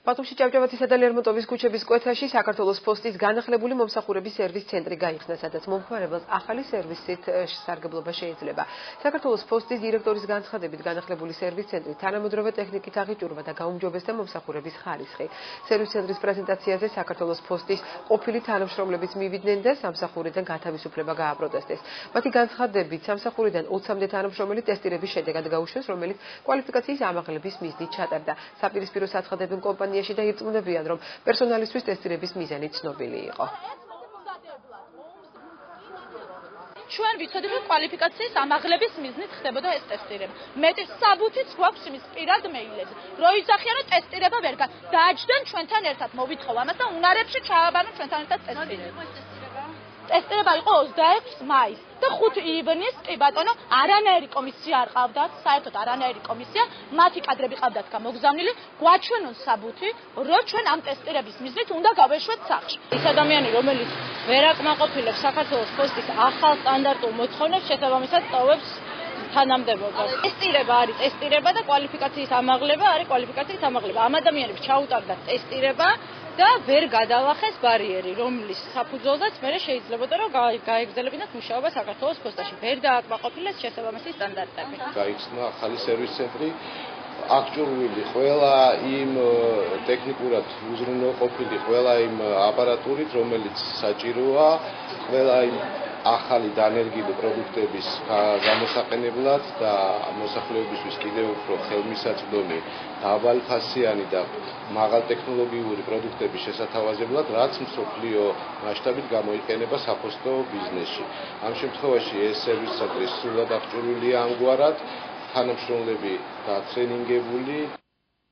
ბათუმში ჭავჭავათისა და ლერმონტოვის ქუჩების კვეთაში საქართველოს პოსტის განახლებული მომსახურების სერვის ცენტრი გაიხსნა, სადაც მომხმარებელს ახალი სერვისით სარგებლობა შეიძლება. საქართველოს პოსტის დირექტორის განცხადებით, განახლებული სერვის ცენტრი თანამედროვე ტექნიკით აღიჭურვა და გაუმჯობესდა მომსახურების ხარისხი. სერვის ცენტრის პრეზენტაციაზე საქართველოს პოსტის ყოფილი თანამშრომლებიც მივიდნენ და სამსახურიდან გათავისუფლება გააპროტესტეს. მათი განცხადებით, სამსახურიდან 20-მდე თანამშრომელი ტესტირების შედეგად გაუშვეს, რომელიც კვალიფიკაციის ამაღლების მიზნით ჩატარდა. საპირისპირო საცხადებენ კომპანიაში და ირწმუნებიან, რომ პერსონალისთვის ტესტირების მიზანი ცნობილი იყო. ჩვენ ვიცოდით, რომ კვალიფიკაციის ამაღლების მიზნით ხდებოდა ეს ტესტირება. მეტი საბუთიც გვაქვს იმის პირად მეილებზე. რო იზახიან, რომ ტესტირება ვერ დააჯდენ ჩვენთან ერთად, მოვითხოვ ამას და უნარებში ჩააბანო ჩვენთან ერთად ტესტირება. ტესტირება იყო 26 მაისს და 5 ივნისს კი ბატონო, არანაირი კომისია არ ყავდათ, საერთოდ არანაირი კომისია, მათი კადრები ყავდათ გამოგზავნილი, გვაჩვენონ საბუთი, რომ ჩვენ ამ ტესტირების მიზნით უნდა გავეშვეთ სახლში. ის ადამიანი, რომელიც ვერ აკმაყოფილებს საქართველოს პოსტის ახალ სტანდარტულ მოთხოვნებს, შესაბამისად ტოვებს თანამდებობას. ტესტირება არის ტესტირება და კვალიფიკაციის ამაღლება არის კვალიფიკაციის ამაღლება. ამ ადამიანებს ჩაუტარდათ ტესტირება და ვერ გადავახეს ბარიერი, რომლის საფუძველზეც მე შეიძლებოდა რომ გაეგზელებინათ მუშაობა საქართველოს პოსტაში. ვერ დააკმაყოფილეს შესაბამისი სტანდარტები. გაიხსნა ახალი სერვის ცენტრი, აღჭურვილი ყველა იმ ტექნიკურად უზრუნველყოფილი ყველა იმ აპარატურით, რომელიც საჭიროა, ყველა იმ ახალი დანერგილი პროდუქტების გამოსაყენებლად და მოსახლეობისთვის კიდევ უფრო ხელმისაწვდომი დაბალხასიანი და მაღალტექნოლოგიური პროდუქტების შესათავაზებლად, რაც მსოფლიო მასშტაბით გამოიყენება საფოსტო ბიზნესში. ამ შემთხვევაში ეს სერვის ცენტრი სრულად აღჭურვილია ამგვარად, თანამშრომლები გატრენინგებული